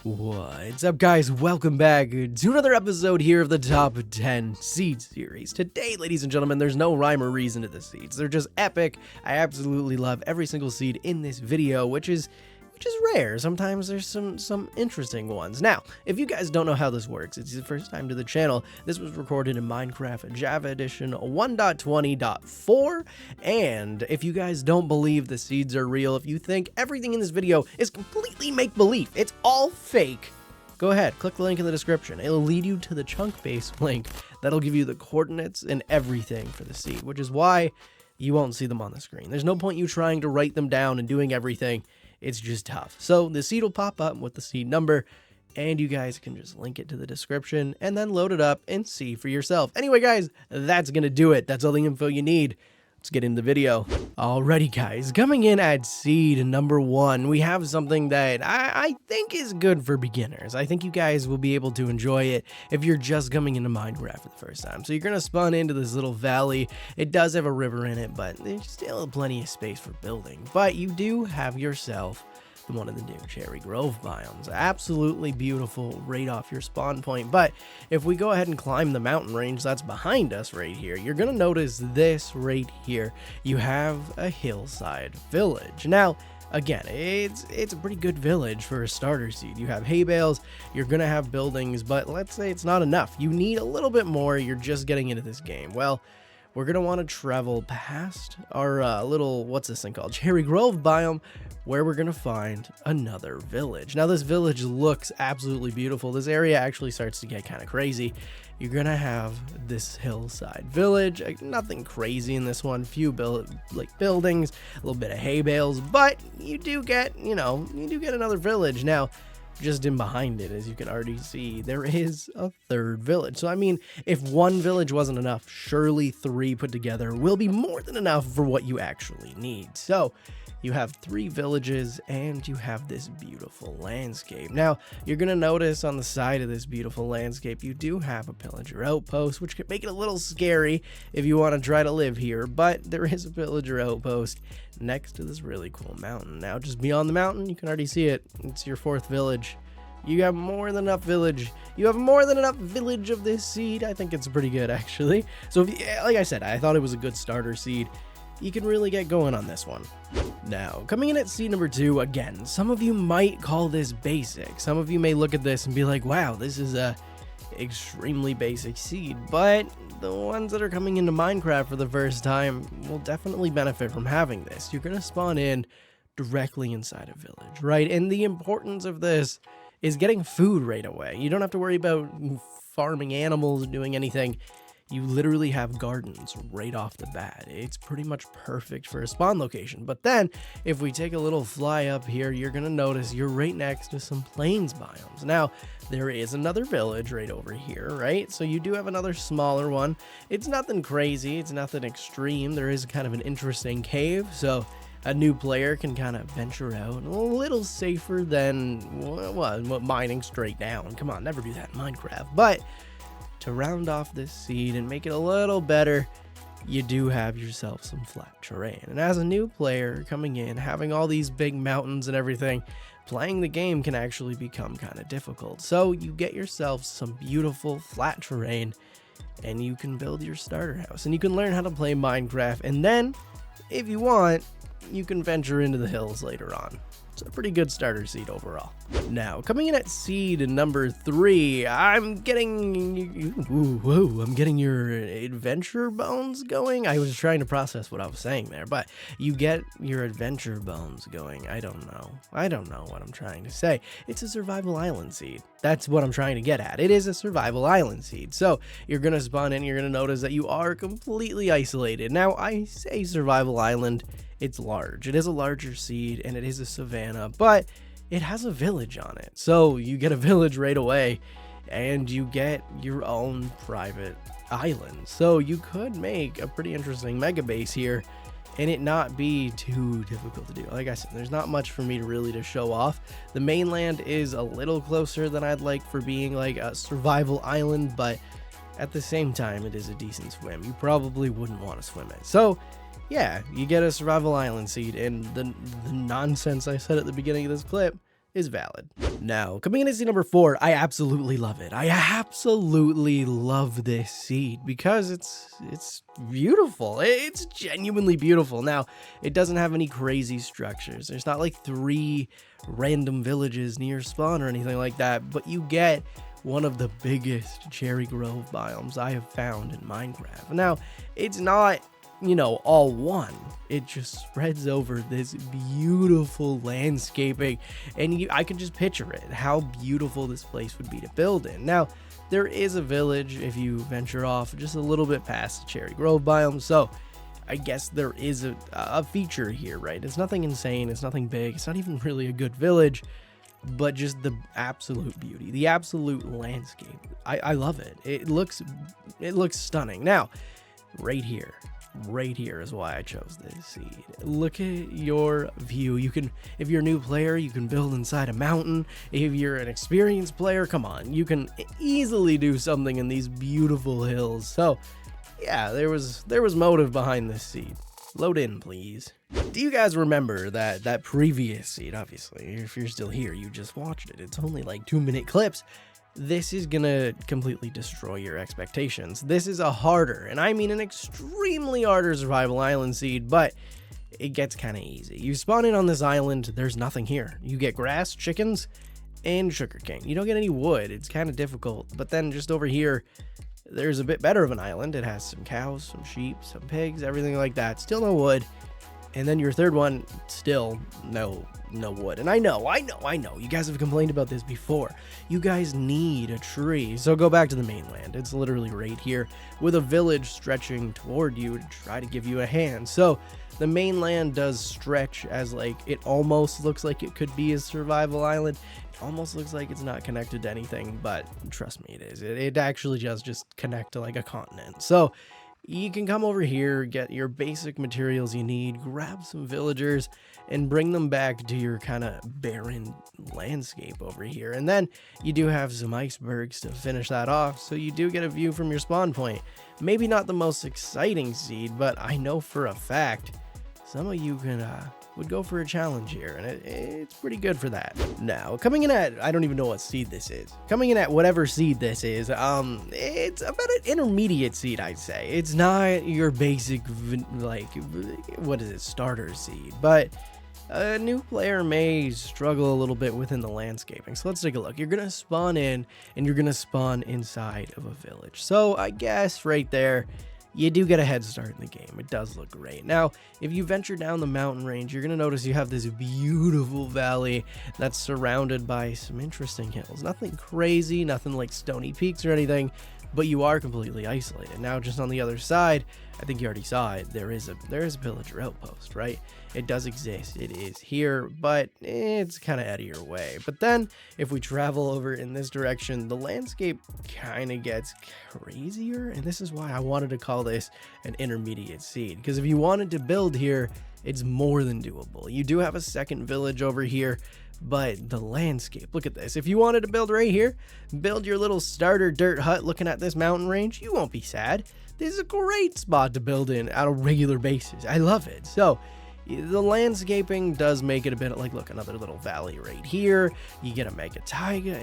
What's up, guys? Welcome back to another episode here of the Top 10 Seed Series. Today, ladies and gentlemen, there's no rhyme or reason to the seeds. They're just epic. I absolutely love every single seed in this video, which is rare. Sometimes there's some interesting ones. Now, if you guys don't know how this works, it's your first time to the channel, this was recorded in Minecraft Java Edition 1.20.4, and if you guys don't believe the seeds are real, if you think everything in this video is completely make-believe, it's all fake, go ahead, click the link in the description. It'll lead you to the chunk-based link that'll give you the coordinates and everything for the seed, which is why you won't see them on the screen. There's no point you trying to write them down and doing everything. It's just tough. So the seed will pop up with the seed number, and you guys can just link it to the description and then load it up and see for yourself. Anyway, guys, that's gonna do it. That's all the info you need. Let's get into the video. Alrighty, guys, coming in at seed number 1, we have something that I think is good for beginners. I think you guys will be able to enjoy it if you're just coming into Minecraft for the first time. So you're gonna spawn into this little valley. It does have a river in it, but there's still plenty of space for building. But you do have yourself one of the new Cherry Grove biomes. Absolutely beautiful right off your spawn point. But if we go ahead and climb the mountain range that's behind us right here, you're gonna notice this right here. You have a hillside village. Now, again, it's a pretty good village for a starter seed. You have hay bales, you're gonna have buildings, but let's say it's not enough. You need a little bit more. You're just getting into this game. Well, we're gonna want to travel past our little, what's this thing called? Cherry Grove biome, where we're gonna find another village. Now, this village looks absolutely beautiful. This area actually starts to get kind of crazy. You're gonna have this hillside village. Nothing crazy in this one. Few buildings, a little bit of hay bales, but you do get, another village. Now, just in behind it, as you can already see, there is a third village. So I mean, if one village wasn't enough, surely 3 put together will be more than enough for what you actually need. So you have 3 villages and you have this beautiful landscape. Now, you're gonna notice on the side of this beautiful landscape, you do have a pillager outpost, which could make it a little scary if you want to try to live here, but there is a pillager outpost next to this really cool mountain. Now, just beyond the mountain, you can already see it. It's your 4th village. You have more than enough village. You have more than enough village of this seed. I think it's pretty good, actually. So, like I said, I thought it was a good starter seed. You can really get going on this one. Now, coming in at seed number 2, again, some of you might call this basic. Some of you may look at this and be like, wow, this is a extremely basic seed, but the ones that are coming into Minecraft for the first time will definitely benefit from having this. You're gonna spawn in directly inside a village, right? And the importance of this is getting food right away. You don't have to worry about farming animals or doing anything. You literally have gardens right off the bat. It's pretty much perfect for a spawn location. But then, if we take a little fly up here, you're gonna notice you're right next to some plains biomes. Now, there is another village right over here, right? So you do have another smaller one. It's nothing crazy, it's nothing extreme. There is kind of an interesting cave, so a new player can kind of venture out a little safer than mining straight down. Come on, never do that in Minecraft. But to round off this seed and make it a little better, you do have yourself some flat terrain. And as a new player coming in, having all these big mountains and everything, playing the game can actually become kind of difficult. So you get yourself some beautiful flat terrain and you can build your starter house and you can learn how to play Minecraft. And then, if you want, you can venture into the hills later on. It's a pretty good starter seed overall. Now, coming in at seed number 3, I'm getting your adventure bones going. I was trying to process what I was saying there, but you get your adventure bones going. I don't know what I'm trying to say. It's a survival island seed. That's what I'm trying to get at. It is a survival island seed. So you're gonna spawn in, you're gonna notice that you are completely isolated. Now, I say survival island, it's large. It is a larger seed and it is a savanna, but it has a village on it. So you get a village right away and you get your own private island. So you could make a pretty interesting mega base here and it not be too difficult to do. Like I said, there's not much for me to show off. The mainland is a little closer than I'd like for being like a survival island, but at the same time, it is a decent swim. You probably wouldn't want to swim it. So yeah, you get a survival island seed, and the nonsense I said at the beginning of this clip is valid. Now, coming in at seed number 4, I absolutely love it. I absolutely love this seed because it's beautiful. It's genuinely beautiful. Now, it doesn't have any crazy structures. There's not like 3 random villages near spawn or anything like that, but you get one of the biggest cherry grove biomes I have found in Minecraft. Now, it's not, you know, all one. It just spreads over this beautiful landscaping, and I can just picture it, how beautiful this place would be to build in. Now, there is a village if you venture off just a little bit past the cherry grove biome, so I guess there is a feature here, right? It's nothing insane, it's nothing big, it's not even really a good village, but just the absolute beauty, the absolute landscape. I love it. It looks stunning. Now, right here is why I chose this seed. Look at your view. You can, if you're a new player, you can build inside a mountain. If you're an experienced player, come on, you can easily do something in these beautiful hills. So yeah, there was motive behind this seed. Load in, please. Do you guys remember that previous seed? Obviously, if you're still here, you just watched it. It's only like 2-minute clips. This is gonna completely destroy your expectations. This is a harder, and I mean an extremely harder survival island seed, but it gets kind of easy. You spawn in on this island, there's nothing here. You get grass, chickens, and sugarcane. You don't get any wood. It's kind of difficult, but then just over here, there's a bit better of an island. It has some cows, some sheep, some pigs, everything like that. Still no wood. And then your third one, still no wood. And I know, you guys have complained about this before. You guys need a tree. So go back to the mainland. It's literally right here with a village stretching toward you to try to give you a hand. So the mainland does stretch as like, it almost looks like it could be a survival island. It almost looks like it's not connected to anything, but trust me, it is. It actually does just connect to like a continent. So you can come over here, get your basic materials you need, grab some villagers, and bring them back to your kind of barren landscape over here. And then you do have some icebergs to finish that off, so you do get a view from your spawn point. Maybe not the most exciting seed, but I know for a fact some of you would go for a challenge here, and it's pretty good for that. Now, coming in at, I don't even know what seed this is. Coming in at whatever seed this is, it's about an intermediate seed, I'd say. It's not your basic, like, what is it, starter seed, but a new player may struggle a little bit within the landscaping. So let's take a look. You're gonna spawn in, and you're gonna spawn inside of a village. So I guess right there, you do get a head start in the game. It does look great. Now, if you venture down the mountain range, you're going to notice you have this beautiful valley that's surrounded by some interesting hills. Nothing crazy, nothing like stony peaks or anything, but you are completely isolated. Now, just on the other side, I think you already saw it, there is a villager outpost, right? It does exist. It is here, but it's kind of out of your way. But then, if we travel over in this direction, the landscape kind of gets crazier, and this is why I wanted to call this an intermediate seed, because if you wanted to build here, it's more than doable. You do have a second village over here, but the landscape, look at this. If you wanted to build right here, build your little starter dirt hut looking at this mountain range, you won't be sad. This is a great spot to build in on a regular basis. I love it. So the landscaping does make it a bit like, look, another little valley right here. You get a mega taiga.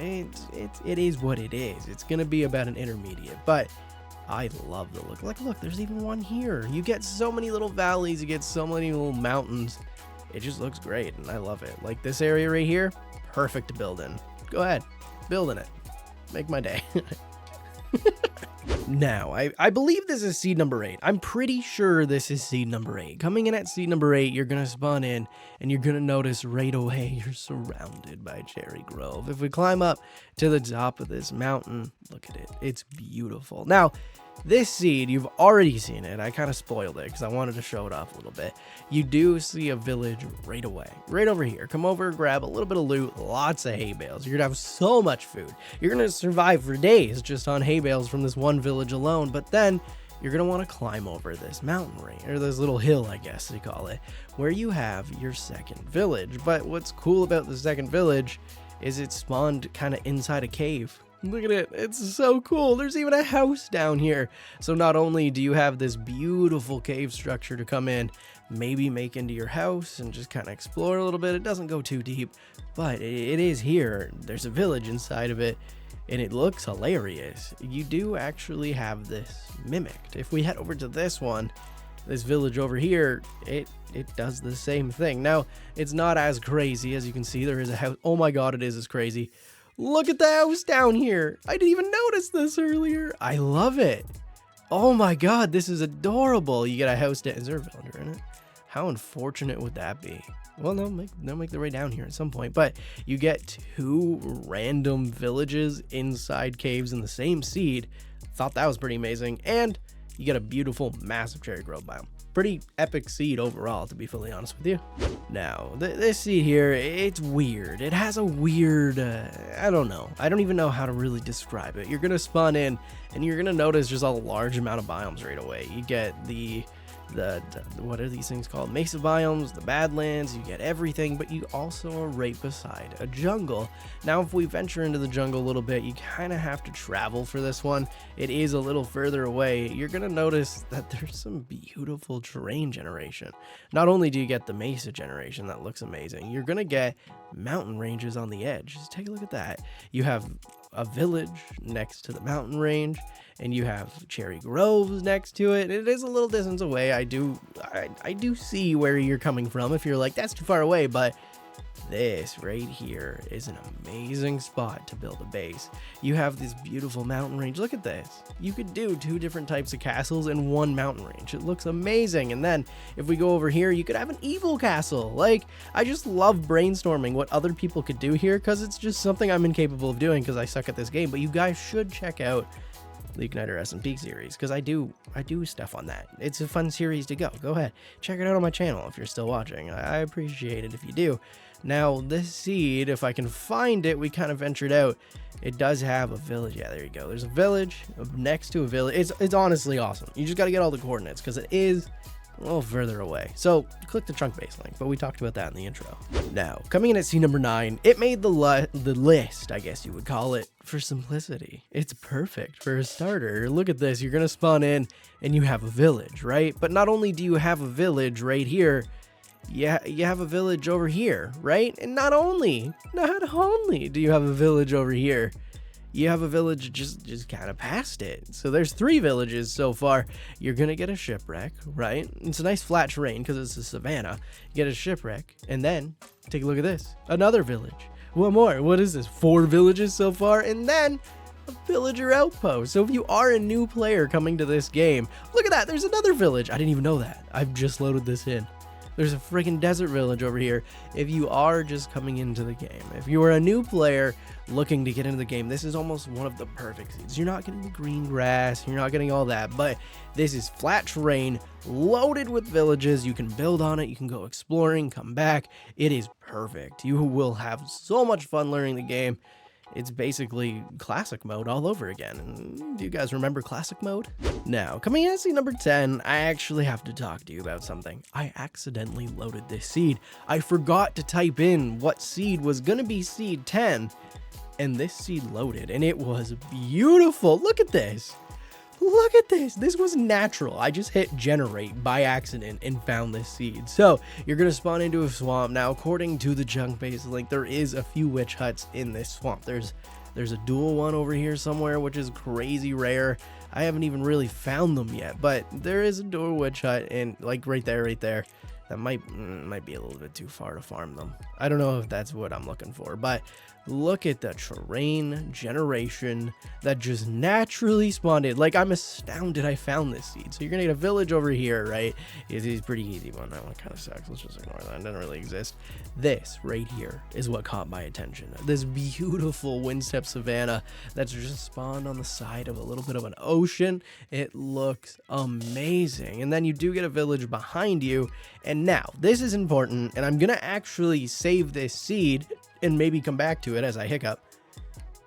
It is what it is. It's going to be about an intermediate, but I love the look. Like, look, there's even one here. You get so many little valleys. You get so many little mountains. It just looks great, and I love it. Like this area right here, perfect to build in. Go ahead, build in it. Make my day. Now, I believe this is seed number 8. I'm pretty sure this is seed number 8. Coming in at seed number 8, you're going to spawn in, and you're going to notice right away you're surrounded by cherry grove. If we climb up to the top of this mountain, look at it. It's beautiful. Now, this seed, you've already seen it. I kind of spoiled it because I wanted to show it off a little bit. You do see a village right away, right over here. Come over, grab a little bit of loot, lots of hay bales. You're going to have so much food. You're going to survive for days just on hay bales from this one village alone, but then you're going to want to climb over this mountain range, or this little hill, I guess they call it, where you have your second village. But what's cool about the second village is it spawned kind of inside a cave. Look at it. It's so cool. There's even a house down here. So not only do you have this beautiful cave structure to come in, maybe make into your house and just kind of explore a little bit. It doesn't go too deep, but it is here. There's a village inside of it, and it looks hilarious. You do actually have this mimicked. If we head over to this one, this village over here, it does the same thing. Now, it's not as crazy. As you can see, there is a house. Oh my god, it is as crazy. Look at the house down here. I didn't even notice this earlier. I love it. Oh my god, this is adorable. You get a house down. Is there a villager in it? How unfortunate would that be? Well, they'll make their way down here at some point, but you get 2 random villages inside caves in the same seed. Thought that was pretty amazing, and you get a beautiful, massive cherry grove biome. Pretty epic seed overall, to be fully honest with you. Now, this seed here, it's weird. It has a weird, I don't know. I don't even know how to really describe it. You're gonna spawn in, and you're gonna notice just a large amount of biomes right away. You get the what are these things called? Mesa biomes, the Badlands, you get everything, but you also are right beside a jungle. Now, if we venture into the jungle a little bit, you kind of have to travel for this one. It is a little further away. You're going to notice that there's some beautiful terrain generation. Not only do you get the Mesa generation that looks amazing, you're going to get mountain ranges on the edge. Just take a look at that. You have a village next to the mountain range, and you have cherry groves next to it. It is a little distance away. I do see where you're coming from if you're like, that's too far away, but this right here is an amazing spot to build a base. You have this beautiful mountain range. Look at this. You could do 2 different types of castles in one mountain range. It looks amazing. And then if we go over here, you could have an evil castle. Like, I just love brainstorming what other people could do here, because it's just something I'm incapable of doing because I suck at this game. But you guys should check out the Igniter SMP series, because I do stuff on that. It's a fun series to go. Go ahead, check it out on my channel if you're still watching. I appreciate it if you do. Now, this seed, if I can find it, we kind of ventured out. It does have a village. Yeah, there you go. There's a village next to a village. It's honestly awesome. You just got to get all the coordinates, because it is a little further away. So click the chunk base link, but we talked about that in the intro. Now, coming in at seed number 9, it made the list, I guess you would call it, for simplicity. It's perfect for a starter. Look at this. You're going to spawn in and you have a village, right? But not only do you have a village right here, you have a village over here, right? And not only do you have a village over here, you have a village just kind of past it. So there's 3 villages so far. You're gonna get a shipwreck, right? It's a nice flat terrain because it's a savanna. You get a shipwreck, and then take a look at this, another village. What more? What is this? 4 villages so far, and then a villager outpost. So if you are a new player coming to this game, look at that. There's another village. I didn't even know that. I've just loaded this in. There's a freaking desert village over here. If you are just coming into the game, if you are a new player looking to get into the game, this is almost one of the perfect seeds. You're not getting the green grass, you're not getting all that, but this is flat terrain loaded with villages. You can build on it, you can go exploring, come back. It is perfect. You will have so much fun learning the game. It's basically classic mode all over again. Do you guys remember classic mode? Now, coming in at seed number 10, I actually have to talk to you about something. I accidentally loaded this seed. I forgot to type in what seed was gonna be seed 10, and this seed loaded, and it was beautiful. Look at this. Look at this. This was natural. I just hit generate by accident and found this seed. So you're going to spawn into a swamp. Now, according to the junk base link, there is a few witch huts in this swamp. There's a dual one over here somewhere, which is crazy rare. I haven't even really found them yet, but there is a dual witch hut, and like right there. That might be a little bit too far to farm them. I don't know if that's what I'm looking for, but look at the terrain generation that just naturally spawned in. Like, I'm astounded I found this seed. So you're gonna get a village over here, right? It's a pretty easy one. That one kind of sucks. Let's just ignore that. It doesn't really exist. This right here is what caught my attention. This beautiful windstep savanna that's just spawned on the side of a little bit of an ocean. It looks amazing. And then you do get a village behind you. And now, this is important, and I'm gonna actually save this seed and maybe come back to it as I hiccup.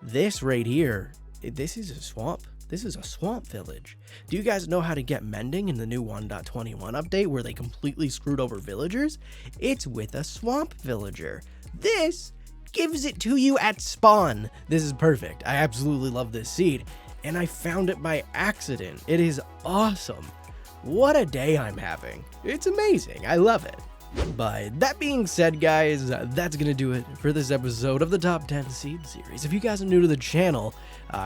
This right here, this is a swamp. This is a swamp village. Do you guys know how to get mending in the new 1.21 update where they completely screwed over villagers? It's with a swamp villager. This gives it to you at spawn. This is perfect. I absolutely love this seed, and I found it by accident. It is awesome. What a day I'm having. It's amazing. I love it. But that being said, guys, that's going to do it for this episode of the Top 10 Seed series. If you guys are new to the channel,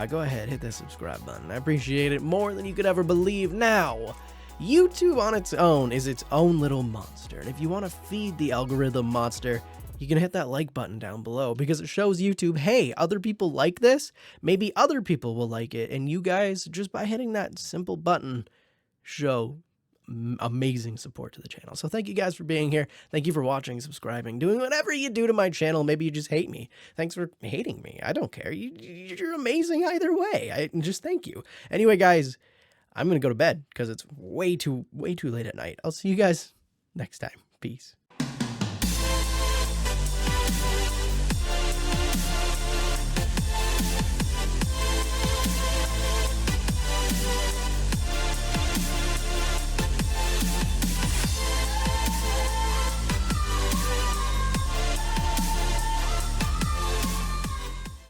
go ahead, hit that subscribe button. I appreciate it more than you could ever believe. Now, YouTube on its own is its own little monster. And if you want to feed the algorithm monster, you can hit that like button down below because it shows YouTube, hey, other people like this. Maybe other people will like it. And you guys, just by hitting that simple button, show amazing support to the channel. So thank you guys for being here. Thank you for watching, subscribing, doing whatever you do to my channel. Maybe you just hate me. Thanks for hating me. I don't care. You're amazing either way. I just thank you. Anyway, guys, I'm going to go to bed because it's way too late at night. I'll see you guys next time. Peace.